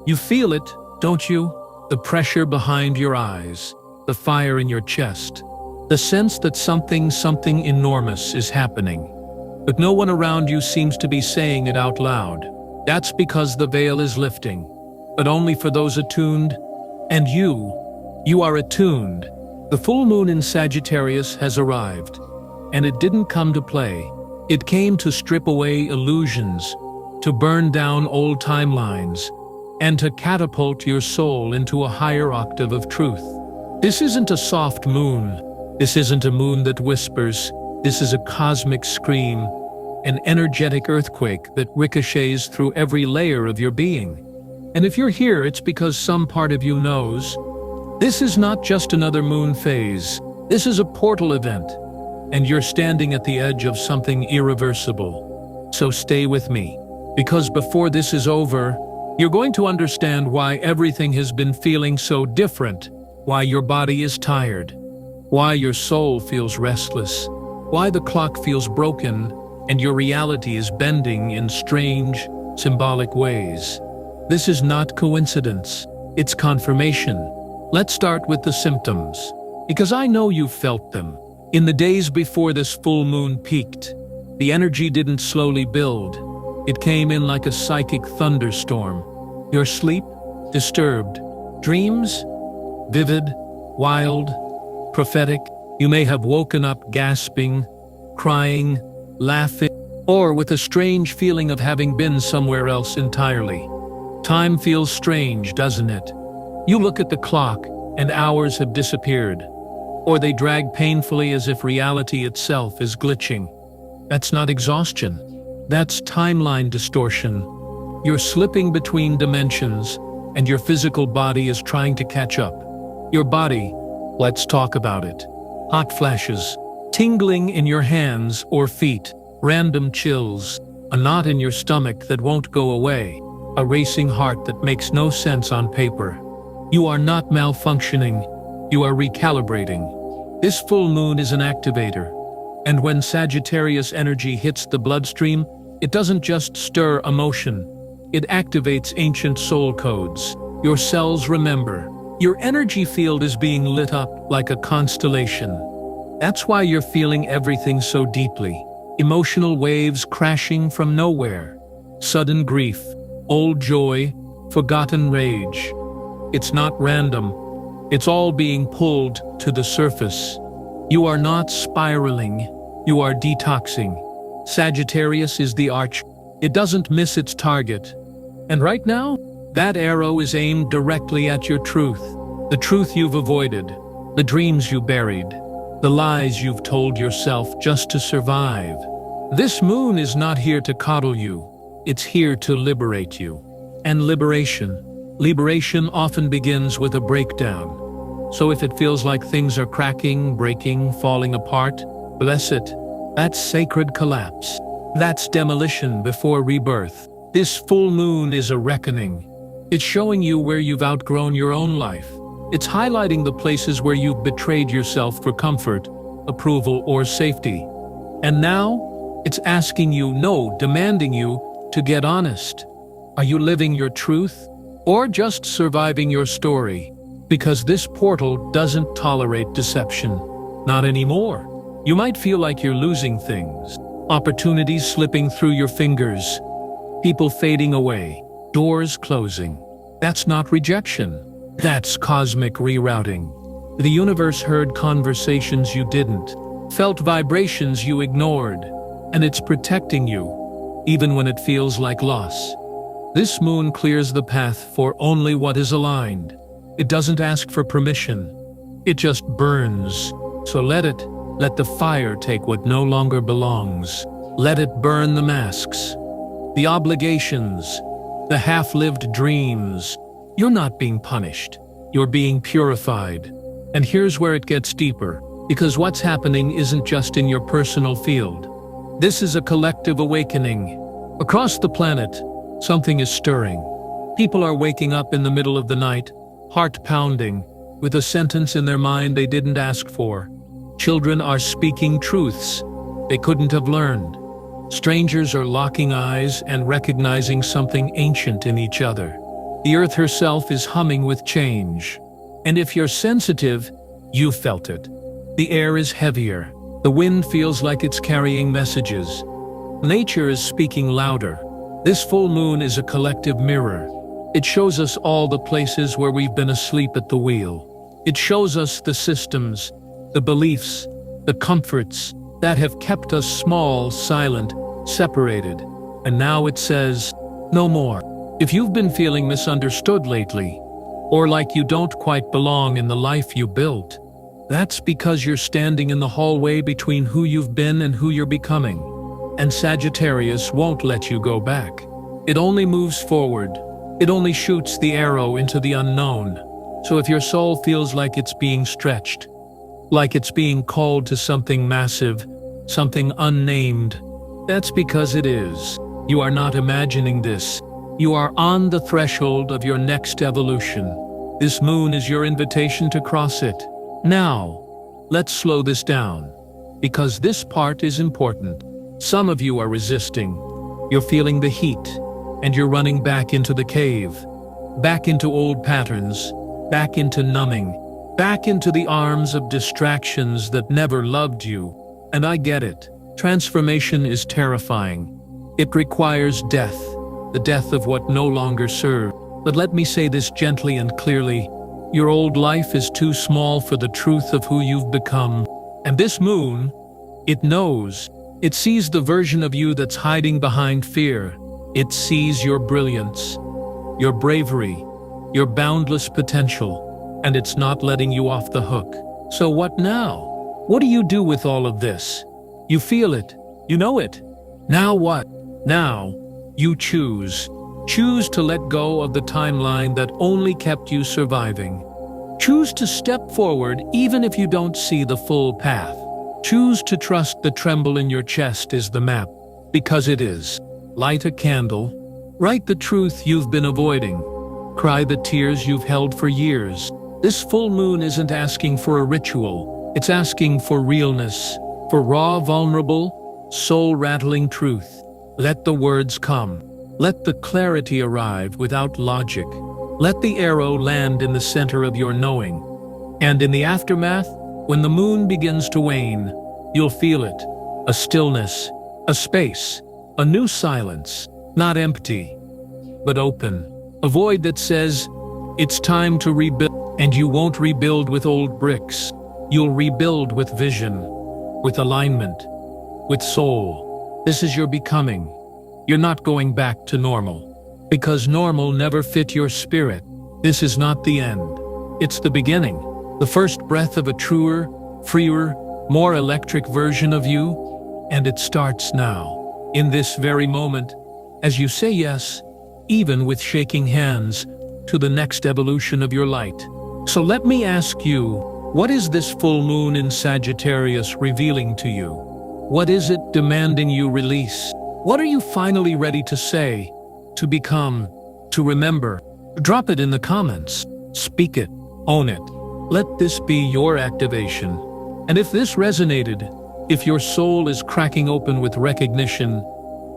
You feel it, don't you? The pressure behind your eyes, the fire in your chest, the sense that something enormous is happening. But no one around you seems to be saying it out loud. That's because the veil is lifting, but only for those attuned. And you are attuned. The full moon in Sagittarius has arrived, and it didn't come to play. It came to strip away illusions, to burn down old timelines, and to catapult your soul into a higher octave of truth. This isn't a soft moon. This isn't a moon that whispers. This is a cosmic scream, an energetic earthquake that ricochets through every layer of your being. And if you're here, it's because some part of you knows. This is not just another moon phase. This is a portal event, and you're standing at the edge of something irreversible. So stay with me, because before this is over, you're going to understand why everything has been feeling so different, why your body is tired, why your soul feels restless, why the clock feels broken, and your reality is bending in strange, symbolic ways. This is not coincidence, it's confirmation. Let's start with the symptoms, because I know you've felt them. In the days before this full moon peaked, the energy didn't slowly build. It came in like a psychic thunderstorm. Your sleep, disturbed. Dreams, vivid, wild, prophetic. You may have woken up gasping, crying, laughing, or with a strange feeling of having been somewhere else entirely. Time feels strange, doesn't it? You look at the clock, and hours have disappeared, or they drag painfully as if reality itself is glitching. That's not exhaustion. That's timeline distortion. You're slipping between dimensions, and your physical body is trying to catch up. Your body, let's talk about it. Hot flashes, tingling in your hands or feet, random chills, a knot in your stomach that won't go away, a racing heart that makes no sense on paper. You are not malfunctioning, you are recalibrating. This full moon is an activator, and when Sagittarius energy hits the bloodstream, it doesn't just stir emotion, it activates ancient soul codes. Your cells remember. Your energy field is being lit up like a constellation. That's why you're feeling everything so deeply. Emotional waves crashing from nowhere. Sudden grief, old joy, forgotten rage. It's not random. It's all being pulled to the surface. You are not spiraling. You are detoxing. Sagittarius is the arch. It doesn't miss its target. And right now, that arrow is aimed directly at your truth. The truth you've avoided. The dreams you buried. The lies you've told yourself just to survive. This moon is not here to coddle you. It's here to liberate you. And liberation often begins with a breakdown. So if it feels like things are cracking, breaking, falling apart, bless it. That's sacred collapse. That's demolition before rebirth. This full moon is a reckoning. It's showing you where you've outgrown your own life. It's highlighting the places where you've betrayed yourself for comfort, approval, or safety. And now, it's asking you, no, demanding you, to get honest. Are you living your truth, or just surviving your story? Because this portal doesn't tolerate deception. Not anymore. You might feel like you're losing things. Opportunities slipping through your fingers. People fading away. Doors closing. That's not rejection. That's cosmic rerouting. The universe heard conversations you didn't, felt vibrations you ignored, and it's protecting you, even when it feels like loss. This moon clears the path for only what is aligned. It doesn't ask for permission. It just burns. So let the fire take what no longer belongs. Let it burn the masks, the obligations, the half-lived dreams. You're not being punished. You're being purified. And here's where it gets deeper, because what's happening isn't just in your personal field. This is a collective awakening. Across the planet, something is stirring. People are waking up in the middle of the night, heart pounding, with a sentence in their mind they didn't ask for. Children are speaking truths they couldn't have learned. Strangers are locking eyes and recognizing something ancient in each other. The earth herself is humming with change. And if you're sensitive, you felt it. The air is heavier. The wind feels like it's carrying messages. Nature is speaking louder. This full moon is a collective mirror. It shows us all the places where we've been asleep at the wheel. It shows us the systems, the beliefs, the comforts that have kept us small, silent, separated. And now it says, no more. If you've been feeling misunderstood lately, or like you don't quite belong in the life you built, that's because you're standing in the hallway between who you've been and who you're becoming. And Sagittarius won't let you go back. It only moves forward. It only shoots the arrow into the unknown. So if your soul feels like it's being stretched, like it's being called to something massive, something unnamed, that's because it is. You are not imagining this. You are on the threshold of your next evolution. This moon is your invitation to cross it. Now, let's slow this down, because this part is important. Some of you are resisting. You're feeling the heat, and you're running back into the cave, back into old patterns, back into numbing, back into the arms of distractions that never loved you. And I get it. Transformation is terrifying. It requires death, the death of what no longer serves. But let me say this gently and clearly. Your old life is too small for the truth of who you've become. And this moon, it knows. It sees the version of you that's hiding behind fear. It sees your brilliance, your bravery, your boundless potential, and it's not letting you off the hook. So what now? What do you do with all of this? You feel it. You know it. Now what? Now, you choose. Choose to let go of the timeline that only kept you surviving. Choose to step forward even if you don't see the full path. Choose to trust the tremble in your chest is the map, because it is. Light a candle. Write the truth you've been avoiding. Cry the tears you've held for years. This full moon isn't asking for a ritual. It's asking for realness, for raw, vulnerable, soul-rattling truth. Let the words come. Let the clarity arrive without logic. Let the arrow land in the center of your knowing. And in the aftermath, when the moon begins to wane, you'll feel it. A stillness, a space, a new silence, not empty, but open. A void that says, it's time to rebuild. And you won't rebuild with old bricks. You'll rebuild with vision, with alignment, with soul. This is your becoming. You're not going back to normal, because normal never fit your spirit. This is not the end. It's the beginning, the first breath of a truer, freer, more electric version of you, and it starts now, in this very moment, as you say yes, even with shaking hands, to the next evolution of your light. So let me ask you, what is this full moon in Sagittarius revealing to you? What is it demanding you release? What are you finally ready to say, to become, to remember? Drop it in the comments. Speak it. Own it. Let this be your activation. And if this resonated, if your soul is cracking open with recognition,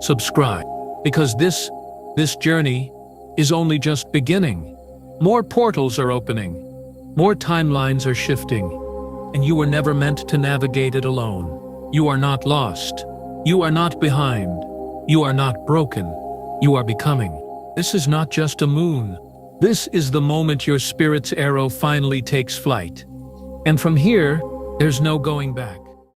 subscribe. Because this journey is only just beginning. More portals are opening. More timelines are shifting. And you were never meant to navigate it alone. You are not lost. You are not behind. You are not broken. You are becoming. This is not just a moon. This is the moment your spirit's arrow finally takes flight. And from here, there's no going back.